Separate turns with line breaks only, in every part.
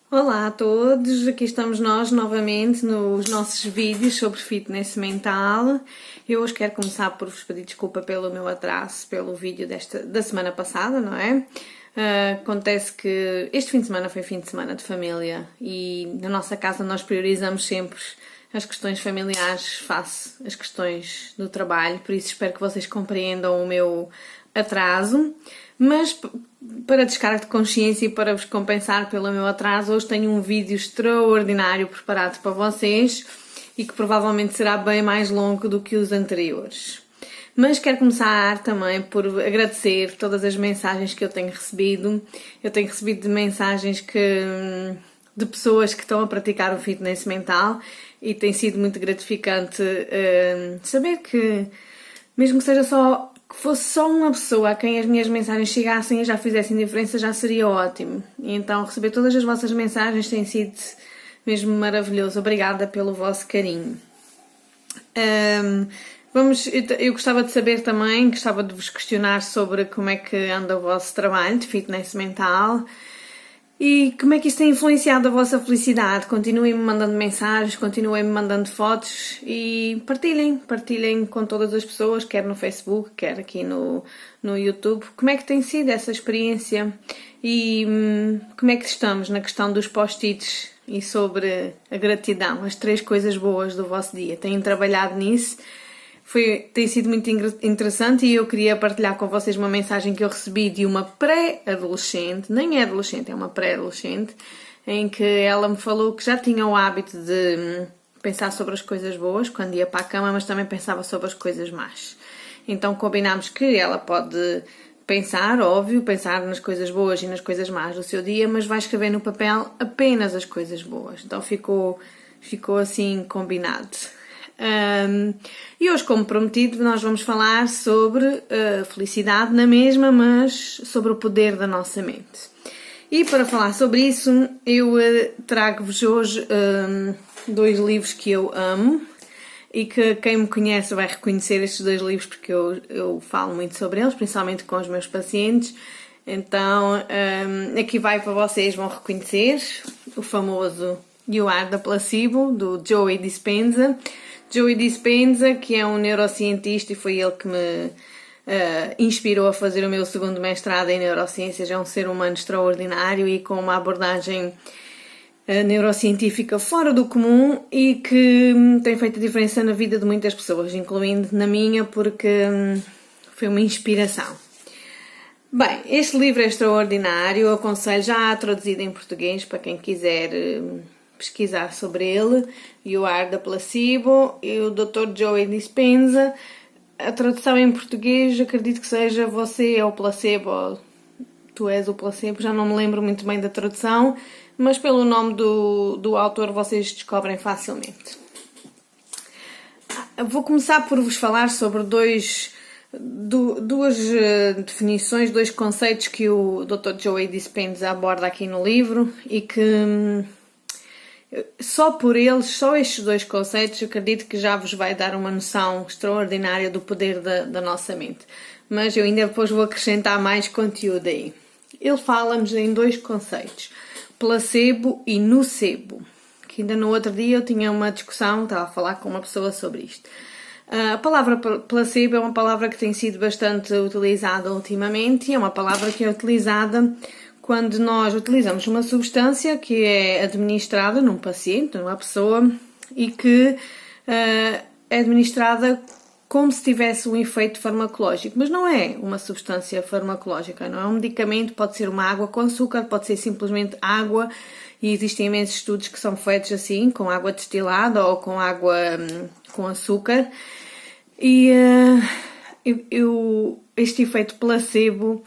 Olá a todos, aqui estamos nós novamente nos nossos vídeos sobre fitness mental. Eu hoje quero começar por vos pedir desculpa pelo meu atraso, pelo vídeo da semana passada, não é? Acontece que este fim de semana foi fim de semana de família e na nossa casa nós priorizamos sempre as questões familiares face às questões do trabalho, por isso espero que vocês compreendam o meu atraso. Mas para descarga de consciência e para vos compensar pelo meu atraso, hoje tenho um vídeo extraordinário preparado para vocês e que provavelmente será bem mais longo do que os anteriores. Mas quero começar também por agradecer todas as mensagens que eu tenho recebido. Eu tenho recebido mensagens de pessoas que estão a praticar o fitness mental e tem sido muito gratificante saber que, mesmo que seja que fosse só uma pessoa a quem as minhas mensagens chegassem e já fizessem diferença, já seria ótimo. E então receber todas as vossas mensagens tem sido mesmo maravilhoso. Obrigada pelo vosso carinho. Eu gostava de saber também, gostava de vos questionar sobre como é que anda o vosso trabalho de fitness mental e como é que isso tem influenciado a vossa felicidade. Continuem-me mandando mensagens, continuem-me mandando fotos e partilhem com todas as pessoas, quer no Facebook, quer aqui no YouTube. Como é que tem sido essa experiência e como é que estamos na questão dos post-its e sobre a gratidão, as 3 coisas boas do vosso dia. Têm trabalhado nisso? Tem sido muito interessante e eu queria partilhar com vocês uma mensagem que eu recebi de uma pré-adolescente, nem é adolescente, é uma pré-adolescente, em que ela me falou que já tinha o hábito de pensar sobre as coisas boas quando ia para a cama, mas também pensava sobre as coisas más. Então combinámos que ela pode pensar, óbvio, pensar nas coisas boas e nas coisas más do seu dia, mas vai escrever no papel apenas as coisas boas. Então ficou assim combinado. E hoje, como prometido, nós vamos falar sobre felicidade na mesma, mas sobre o poder da nossa mente. E para falar sobre isso, eu trago-vos hoje 2 livros que eu amo e que quem me conhece vai reconhecer estes 2 livros porque eu falo muito sobre eles, principalmente com os meus pacientes. Então, aqui vai para vocês, vão reconhecer o famoso You Are the Placebo, do Joey Dispenza. Joey Dispenza, que é um neurocientista e foi ele que me inspirou a fazer o meu 2º mestrado em neurociências. É um ser humano extraordinário e com uma abordagem neurocientífica fora do comum e que tem feito a diferença na vida de muitas pessoas, incluindo na minha, porque foi uma inspiração. Bem, este livro é extraordinário, eu aconselho, já traduzido em português para quem quiser pesquisar sobre ele. You Are the Placebo e o Dr. Joey Dispenza. A tradução em português acredito que seja Você é o placebo ou Tu és o placebo, já não me lembro muito bem da tradução, mas pelo nome do autor vocês descobrem facilmente. Vou começar por vos falar sobre duas definições, 2 conceitos que o Dr. Joey Dispenza aborda aqui no livro e que só estes 2 conceitos, acredito que já vos vai dar uma noção extraordinária do poder da nossa mente. Mas eu ainda depois vou acrescentar mais conteúdo aí. Ele fala-nos em 2 conceitos, placebo e nocebo, que ainda no outro dia eu tinha uma discussão, estava a falar com uma pessoa sobre isto. A palavra placebo é uma palavra que tem sido bastante utilizada ultimamente e é uma palavra que é utilizada quando nós utilizamos uma substância que é administrada num paciente, numa pessoa, e que é administrada como se tivesse um efeito farmacológico, mas não é uma substância farmacológica, não é um medicamento, pode ser uma água com açúcar, pode ser simplesmente água, e existem imensos estudos que são feitos assim, com água destilada ou com água com açúcar, e este efeito placebo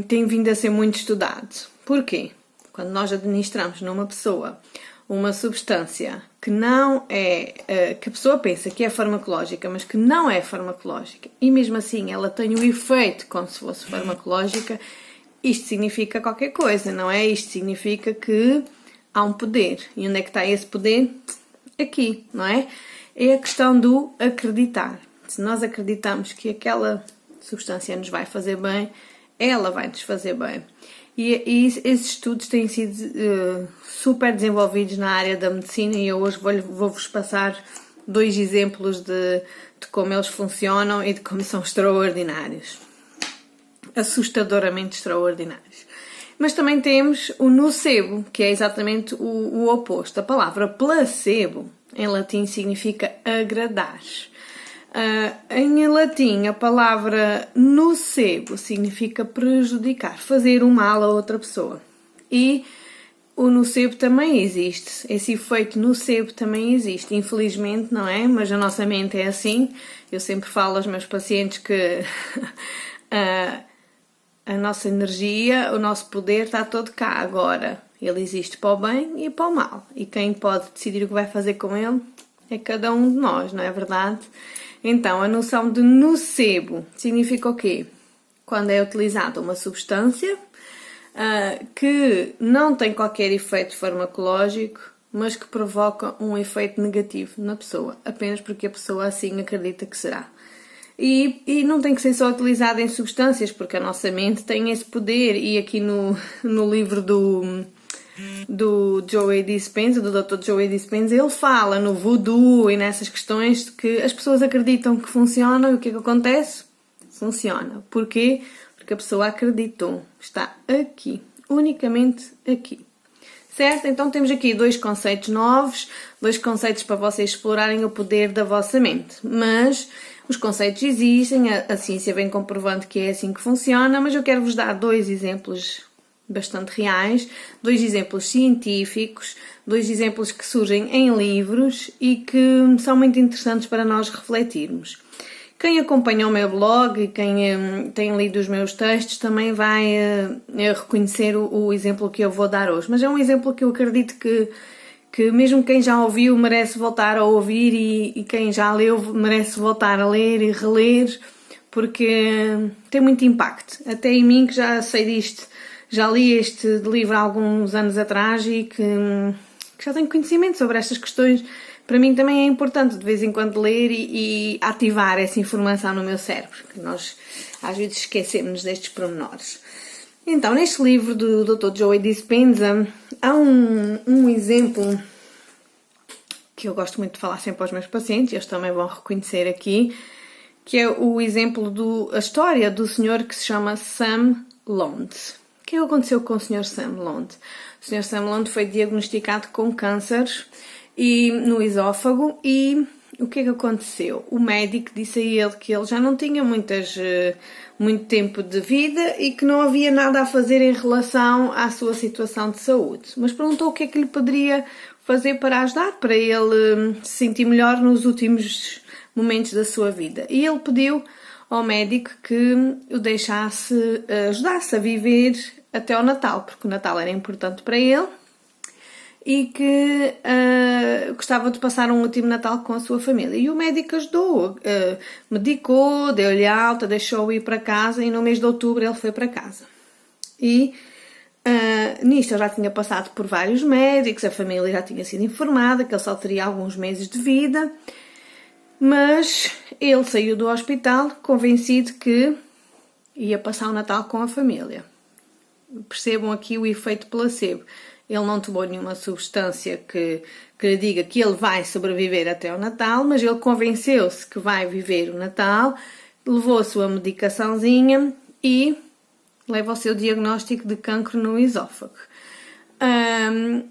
tem vindo a ser muito estudado. Porquê? Quando nós administramos numa pessoa uma substância que não é, que a pessoa pensa que é farmacológica, mas que não é farmacológica, e mesmo assim ela tem o efeito como se fosse farmacológica, isto significa qualquer coisa, não é? Isto significa que há um poder. E onde é que está esse poder? Aqui, não é? É a questão do acreditar. Se nós acreditamos que aquela substância nos vai fazer bem, ela vai nos fazer bem. E esses estudos têm sido super desenvolvidos na área da medicina e eu hoje vou-vos passar 2 exemplos de como eles funcionam e de como são extraordinários. Assustadoramente extraordinários. Mas também temos o nocebo, que é exatamente o oposto. A palavra placebo, em latim, significa agradar. Em latim, a palavra nocebo significa prejudicar, fazer um mal a outra pessoa. E o nocebo também existe, esse efeito nocebo também existe, infelizmente, não é? Mas a nossa mente é assim. Eu sempre falo aos meus pacientes que a nossa energia, o nosso poder está todo cá agora. Ele existe para o bem e para o mal. E quem pode decidir o que vai fazer com ele é cada um de nós, não é verdade? Então, a noção de nocebo significa o quê? Quando é utilizada uma substância que não tem qualquer efeito farmacológico, mas que provoca um efeito negativo na pessoa, apenas porque a pessoa assim acredita que será. E não tem que ser só utilizada em substâncias, porque a nossa mente tem esse poder, e aqui no livro do Joe Dispenza, do Dr. Joe Dispenza, ele fala no voodoo e nessas questões que as pessoas acreditam que funciona e o que é que acontece? Funciona. Porquê? Porque a pessoa acreditou. Está aqui. Unicamente aqui. Certo? Então temos aqui 2 conceitos novos, 2 conceitos para vocês explorarem o poder da vossa mente. Mas os conceitos existem, a ciência vem comprovando que é assim que funciona, mas eu quero vos dar 2 exemplos bastante reais, 2 exemplos científicos, 2 exemplos que surgem em livros e que são muito interessantes para nós refletirmos. Quem acompanha o meu blog e quem tem lido os meus textos também vai reconhecer o exemplo que eu vou dar hoje. Mas é um exemplo que eu acredito que mesmo quem já ouviu merece voltar a ouvir e quem já leu merece voltar a ler e reler, porque tem muito impacto. Até em mim, que já sei disto, já li este livro há alguns anos atrás e que já tenho conhecimento sobre estas questões. Para mim também é importante de vez em quando ler e ativar essa informação no meu cérebro, que nós às vezes esquecemos destes pormenores. Então, neste livro do Dr. Joe Dispenza, há um exemplo que eu gosto muito de falar sempre aos meus pacientes, e eles também vão reconhecer aqui, que é o exemplo a história do senhor que se chama Sam Lond. O que aconteceu com o Sr. Sam Lond? O Sr. Sam Lond foi diagnosticado com câncer no esófago e o que é que aconteceu? O médico disse a ele que ele já não tinha muito tempo de vida e que não havia nada a fazer em relação à sua situação de saúde. Mas perguntou o que é que lhe poderia fazer para ajudar, para ele se sentir melhor nos últimos momentos da sua vida. E ele pediu ao médico que o ajudasse a viver até ao Natal, porque o Natal era importante para ele e que gostava de passar um último Natal com a sua família. E o médico ajudou, medicou, deu-lhe alta, deixou-o ir para casa e no mês de outubro ele foi para casa. E nisto ele já tinha passado por vários médicos, a família já tinha sido informada que ele só teria alguns meses de vida, mas ele saiu do hospital convencido que ia passar o Natal com a família. Percebam aqui o efeito placebo. Ele não tomou nenhuma substância que lhe diga que ele vai sobreviver até o Natal, mas ele convenceu-se que vai viver o Natal, levou a sua medicaçãozinha e leva o seu diagnóstico de cancro no esófago.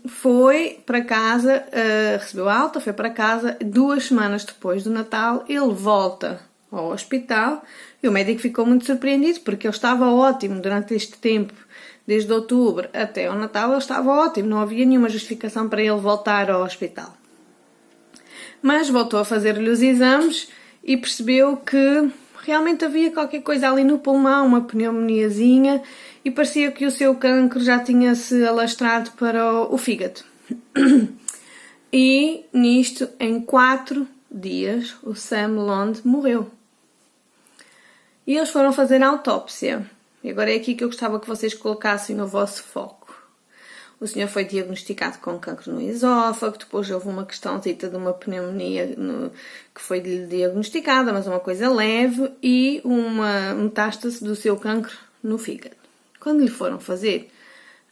Foi para casa, recebeu alta, foi para casa. 2 semanas depois do Natal, ele volta ao hospital e o médico ficou muito surpreendido porque ele estava ótimo durante este tempo. Desde outubro até o Natal ele estava ótimo, não havia nenhuma justificação para ele voltar ao hospital. Mas voltou a fazer-lhe os exames e percebeu que realmente havia qualquer coisa ali no pulmão, uma pneumoniazinha, e parecia que o seu cancro já tinha se alastrado para o fígado. E nisto, em 4 dias, o Sam Lond morreu. E eles foram fazer a autópsia. E agora é aqui que eu gostava que vocês colocassem o vosso foco. O senhor foi diagnosticado com cancro no esófago, depois houve uma questãozita de uma pneumonia que foi diagnosticada, mas uma coisa leve, e uma metástase do seu cancro no fígado. Quando lhe foram fazer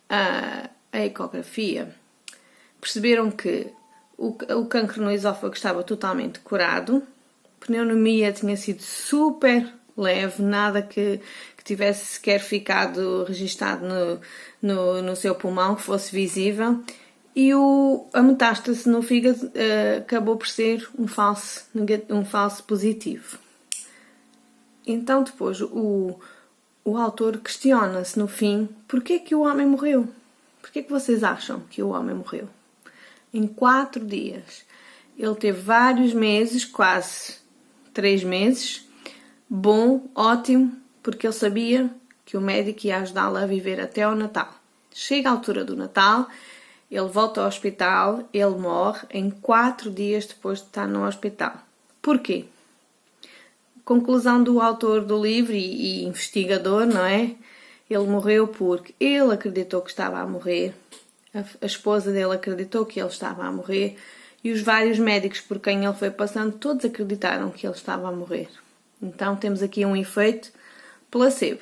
a ecografia, perceberam que o cancro no esófago estava totalmente curado, a pneumonia tinha sido super leve, nada que tivesse sequer ficado registado no seu pulmão, que fosse visível, e a metástase no fígado acabou por ser um falso positivo. Então depois o autor questiona-se no fim, porquê que o homem morreu? Porquê que vocês acham que o homem morreu? Em 4 dias. Ele teve vários meses, quase 3 meses, bom, ótimo, porque ele sabia que o médico ia ajudá-lo a viver até ao Natal. Chega a altura do Natal, ele volta ao hospital, ele morre em 4 dias depois de estar no hospital. Porquê? Conclusão do autor do livro e investigador, não é? Ele morreu porque ele acreditou que estava a morrer, a esposa dele acreditou que ele estava a morrer e os vários médicos por quem ele foi passando, todos acreditaram que ele estava a morrer. Então temos aqui um efeito placebo.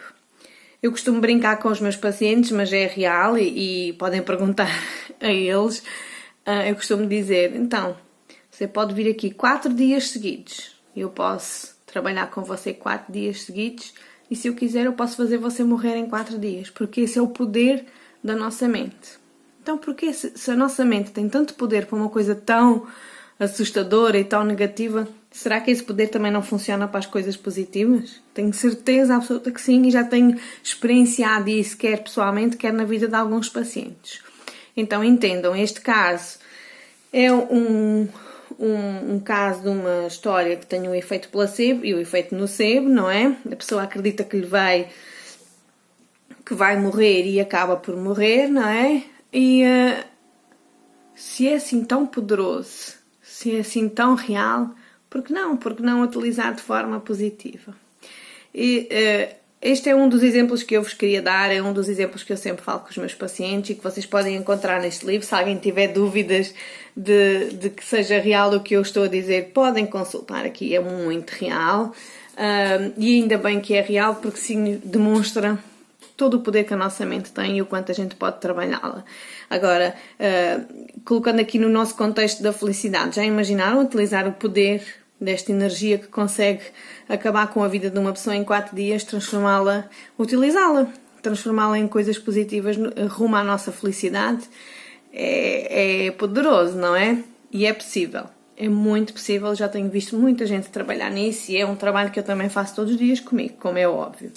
Eu costumo brincar com os meus pacientes, mas é real e podem perguntar a eles. Eu costumo dizer, então, você pode vir aqui 4 dias seguidos. Eu posso trabalhar com você 4 dias seguidos e se eu quiser eu posso fazer você morrer em 4 dias. Porque esse é o poder da nossa mente. Então, porque se a nossa mente tem tanto poder para uma coisa tão assustadora e tão negativa, será que esse poder também não funciona para as coisas positivas? Tenho certeza absoluta que sim e já tenho experienciado isso, quer pessoalmente, quer na vida de alguns pacientes. Então entendam, este caso é um caso de uma história que tem um efeito placebo e o efeito nocebo, não é? A pessoa acredita que vai morrer e acaba por morrer, não é? E se é assim tão poderoso, se é assim tão real, por que não utilizar de forma positiva? E este é um dos exemplos que eu vos queria dar, é um dos exemplos que eu sempre falo com os meus pacientes e que vocês podem encontrar neste livro. Se alguém tiver dúvidas de que seja real o que eu estou a dizer, podem consultar aqui, é muito real. E ainda bem que é real porque sim, demonstra todo o poder que a nossa mente tem e o quanto a gente pode trabalhá-la. Agora, colocando aqui no nosso contexto da felicidade, já imaginaram utilizar o poder desta energia que consegue acabar com a vida de uma pessoa em 4 dias, transformá-la em coisas positivas rumo à nossa felicidade? É poderoso, não é? E é possível. É muito possível, já tenho visto muita gente trabalhar nisso e é um trabalho que eu também faço todos os dias comigo, como é óbvio.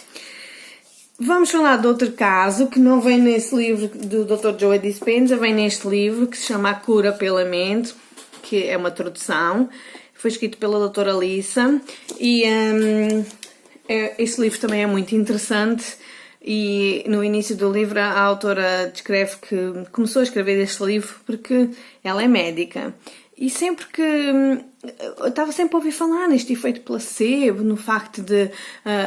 Vamos falar de outro caso que não vem nesse livro do Dr. Joe Dispenza, vem neste livro que se chama A Cura pela Mente, que é uma tradução, foi escrito pela doutora Lisa e este livro também é muito interessante e no início do livro a autora descreve que começou a escrever este livro porque ela é médica. E sempre que eu estava sempre a ouvir falar neste efeito placebo, no facto de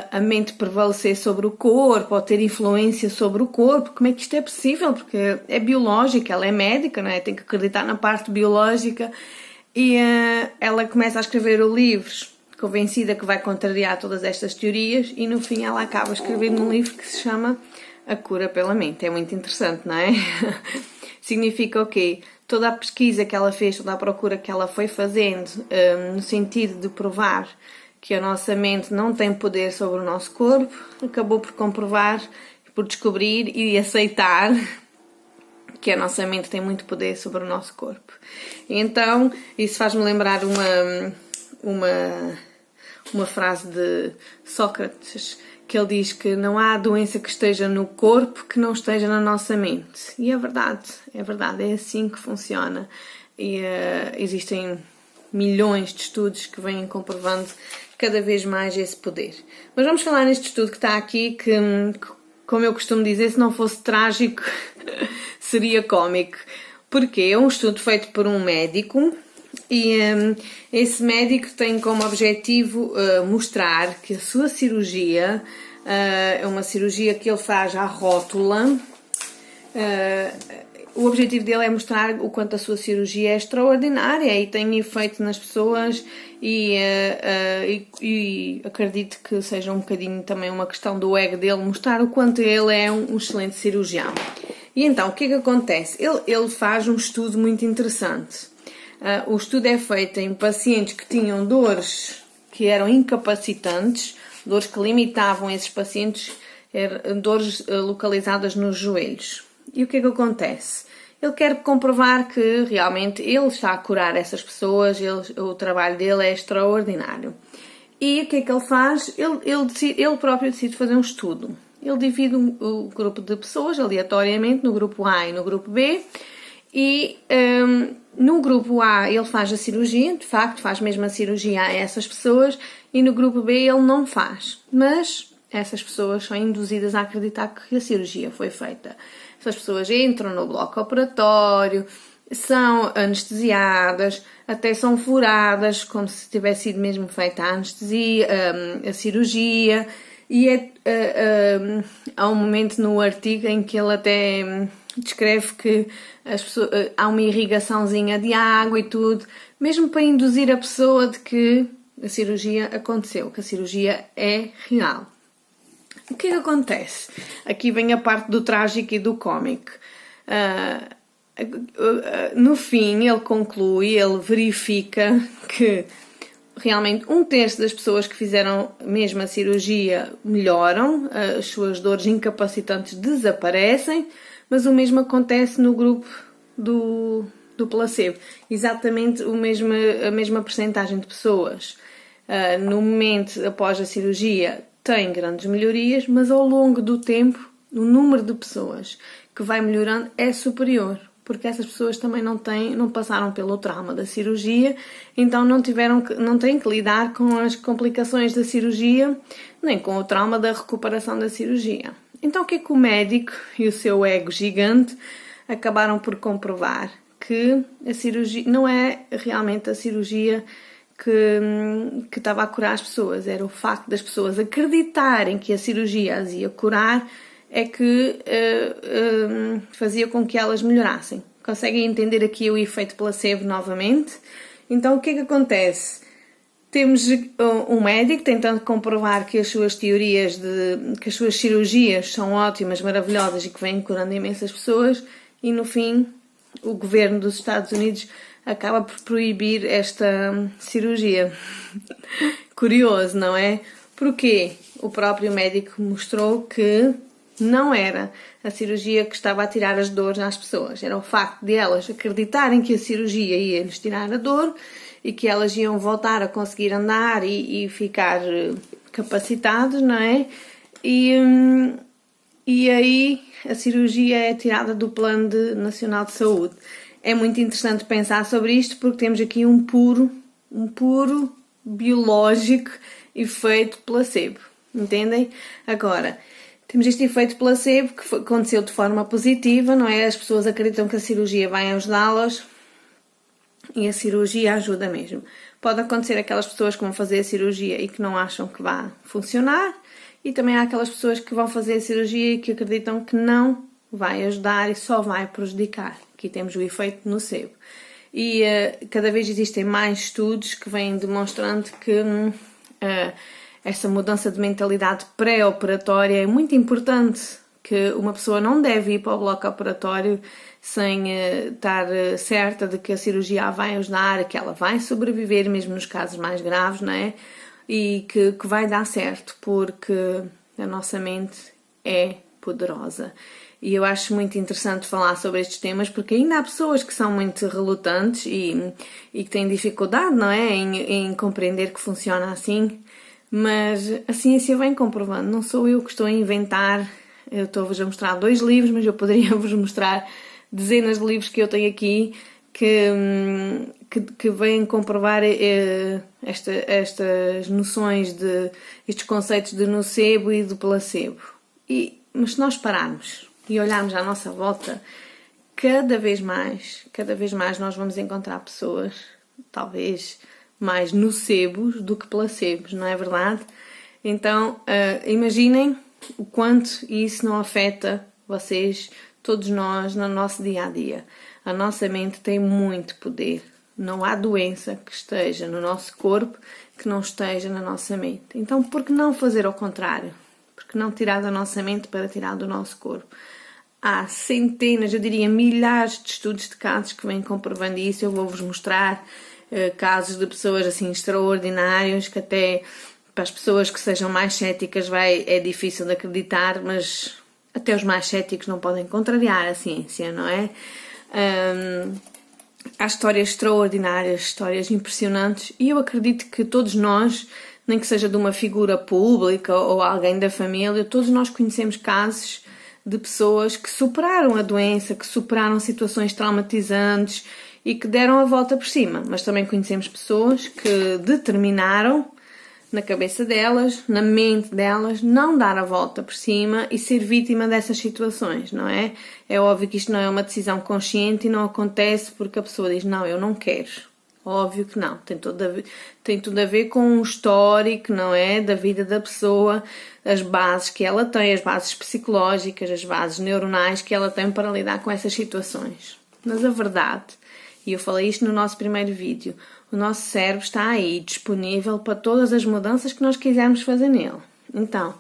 a mente prevalecer sobre o corpo ou ter influência sobre o corpo, como é que isto é possível? Porque é biológica, ela é médica, não é? Tem que acreditar na parte biológica e ela começa a escrever livros convencida que vai contrariar todas estas teorias e no fim ela acaba escrevendo um livro que se chama A Cura pela Mente. É muito interessante, não é? Significa o quê? Toda a pesquisa que ela fez, toda a procura que ela foi fazendo no sentido de provar que a nossa mente não tem poder sobre o nosso corpo, acabou por comprovar, por descobrir e aceitar que a nossa mente tem muito poder sobre o nosso corpo. Então, isso faz-me lembrar uma frase de Sócrates, que ele diz que não há doença que esteja no corpo que não esteja na nossa mente. E é verdade, é assim que funciona. E existem milhões de estudos que vêm comprovando cada vez mais esse poder. Mas vamos falar neste estudo que está aqui, que, como eu costumo dizer, se não fosse trágico, seria cómico. Porque é um estudo feito por um médico e esse médico tem como objetivo mostrar que a sua cirurgia é uma cirurgia que ele faz à rótula o objetivo dele é mostrar o quanto a sua cirurgia é extraordinária e tem efeito nas pessoas e acredito que seja um bocadinho também uma questão do ego dele, mostrar o quanto ele é um excelente cirurgião. E então, o que é que acontece? Ele faz um estudo muito interessante. O estudo é feito em pacientes que tinham dores que eram incapacitantes, dores que limitavam esses pacientes, dores localizadas nos joelhos. E o que é que acontece? Ele quer comprovar que realmente ele está a curar essas pessoas, o trabalho dele é extraordinário. E o que é que ele faz? Ele próprio decide fazer um estudo. Ele divide o grupo de pessoas aleatoriamente no grupo A e no grupo B e no grupo A ele faz a cirurgia, de facto faz mesmo a cirurgia a essas pessoas, e no grupo B ele não faz, mas essas pessoas são induzidas a acreditar que a cirurgia foi feita. Essas pessoas entram no bloco operatório, são anestesiadas, até são furadas, como se tivesse sido mesmo feita a anestesia, a cirurgia, e há um momento no artigo em que ele até descreve que há uma irrigaçãozinha de água e tudo, mesmo para induzir a pessoa de que a cirurgia aconteceu, que a cirurgia é real. O que é que acontece? Aqui vem a parte do trágico e do cómico. No fim, ele conclui, ele verifica que realmente 1/3 das pessoas que fizeram mesmo a cirurgia melhoram, as suas dores incapacitantes desaparecem, mas o mesmo acontece no grupo do placebo. Exatamente a mesma percentagem de pessoas no momento após a cirurgia tem grandes melhorias, mas ao longo do tempo o número de pessoas que vai melhorando é superior, porque essas pessoas também não passaram pelo trauma da cirurgia, então não têm que lidar com as complicações da cirurgia, nem com o trauma da recuperação da cirurgia. Então o que é que o médico e o seu ego gigante acabaram por comprovar? Que a cirurgia não é realmente a cirurgia que estava a curar as pessoas, era o facto das pessoas acreditarem que a cirurgia as ia curar é que fazia com que elas melhorassem. Conseguem entender aqui o efeito placebo novamente? Então o que é que acontece? Temos um médico tentando comprovar que as suas teorias, que as suas cirurgias são ótimas, maravilhosas e que vêm curando imensas pessoas, e no fim o governo dos Estados Unidos acaba por proibir esta cirurgia. Curioso, não é? Porquê? O próprio médico mostrou que não era a cirurgia que estava a tirar as dores às pessoas, era o facto de elas acreditarem que a cirurgia ia lhes tirar a dor e que elas iam voltar a conseguir andar e ficar capacitados, não é? E aí a cirurgia é tirada do Plano Nacional de Saúde. É muito interessante pensar sobre isto porque temos aqui um puro biológico efeito placebo, entendem? Agora, temos este efeito placebo que aconteceu de forma positiva, não é? As pessoas acreditam que a cirurgia vai ajudá-las e a cirurgia ajuda mesmo. Pode acontecer aquelas pessoas que vão fazer a cirurgia e que não acham que vai funcionar, e também há aquelas pessoas que vão fazer a cirurgia e que acreditam que não vai ajudar e só vai prejudicar. Aqui temos o efeito nocebo. E cada vez existem mais estudos que vêm demonstrando que essa mudança de mentalidade pré-operatória é muito importante, que uma pessoa não deve ir para o bloco operatório sem estar certa de que a cirurgia a vai ajudar, que ela vai sobreviver mesmo nos casos mais graves, não é? E que vai dar certo, porque a nossa mente é poderosa. E eu acho muito interessante falar sobre estes temas, porque ainda há pessoas que são muito relutantes e que têm dificuldade, não é? Em compreender que funciona assim, mas a ciência vem comprovando, não sou eu que estou a inventar. Eu estou-vos a mostrar 2 livros, mas eu poderia vos mostrar dezenas de livros que eu tenho aqui que vêm comprovar estas noções, estes conceitos de nocebo e do placebo. Mas se nós pararmos e olharmos à nossa volta, cada vez mais nós vamos encontrar pessoas, talvez mais nocebos do que placebos, não é verdade? Então, imaginem o quanto isso não afeta vocês todos nós, no nosso dia a dia. A nossa mente tem muito poder. Não há doença que esteja no nosso corpo que não esteja na nossa mente. Então, por que não fazer ao contrário? Por que não tirar da nossa mente para tirar do nosso corpo? Há centenas, eu diria milhares de estudos de casos que vêm comprovando isso. Eu vou-vos mostrar casos de pessoas assim extraordinários que até para as pessoas que sejam mais céticas é difícil de acreditar, mas até os mais céticos não podem contrariar a ciência, não é? Há histórias extraordinárias, histórias impressionantes, e eu acredito que todos nós, nem que seja de uma figura pública ou alguém da família, todos nós conhecemos casos de pessoas que superaram a doença, que superaram situações traumatizantes e que deram a volta por cima. Mas também conhecemos pessoas que determinaram na cabeça delas, na mente delas, não dar a volta por cima e ser vítima dessas situações, não é? É óbvio que isto não é uma decisão consciente e não acontece porque a pessoa diz, não, eu não quero. Óbvio que não. Tem tudo a ver com o histórico, não é? Da vida da pessoa, as bases que ela tem, as bases psicológicas, as bases neuronais que ela tem para lidar com essas situações. Mas a verdade, e eu falei isto no nosso primeiro vídeo, o nosso cérebro está aí, disponível para todas as mudanças que nós quisermos fazer nele. Então,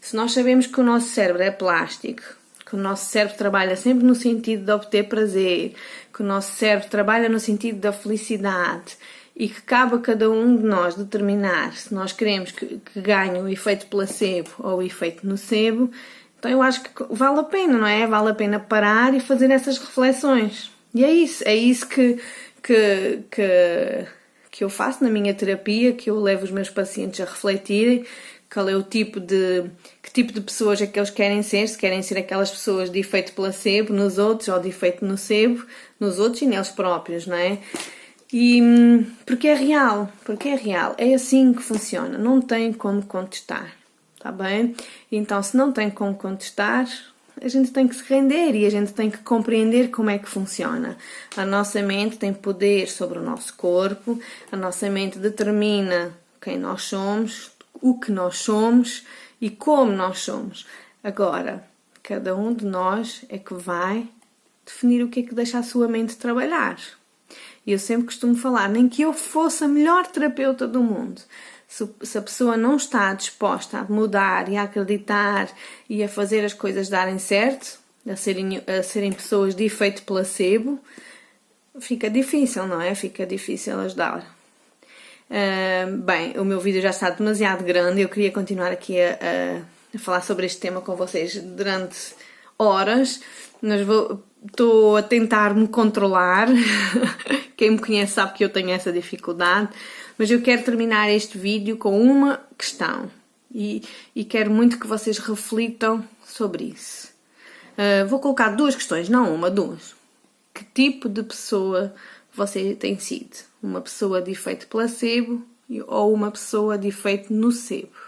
se nós sabemos que o nosso cérebro é plástico, que o nosso cérebro trabalha sempre no sentido de obter prazer, que o nosso cérebro trabalha no sentido da felicidade e que cabe a cada um de nós determinar se nós queremos que ganhe o efeito placebo ou o efeito nocebo, então eu acho que vale a pena, não é? Vale a pena parar e fazer essas reflexões. E é isso que eu faço na minha terapia, que eu levo os meus pacientes a refletirem qual é que tipo de pessoas é que eles querem ser, se querem ser aquelas pessoas de efeito placebo nos outros ou de efeito nocebo nos outros e neles próprios, não é? E porque é real, é assim que funciona, não tem como contestar, tá bem? Então, se não tem como contestar, a gente tem que se render e a gente tem que compreender como é que funciona. A nossa mente tem poder sobre o nosso corpo, a nossa mente determina quem nós somos, o que nós somos e como nós somos. Agora, cada um de nós é que vai definir o que é que deixa a sua mente trabalhar. E eu sempre costumo falar, nem que eu fosse a melhor terapeuta do mundo, se a pessoa não está disposta a mudar e a acreditar e a fazer as coisas darem certo, a serem pessoas de efeito placebo, fica difícil, não é? Fica difícil ajudar. Bem, o meu vídeo já está demasiado grande, eu queria continuar aqui a falar sobre este tema com vocês durante horas, mas estou a tentar me controlar. Quem me conhece sabe que eu tenho essa dificuldade, mas eu quero terminar este vídeo com uma questão e quero muito que vocês reflitam sobre isso. Vou colocar duas questões, não uma, duas. Que tipo de pessoa você tem sido? Uma pessoa de efeito placebo ou uma pessoa de efeito nocebo?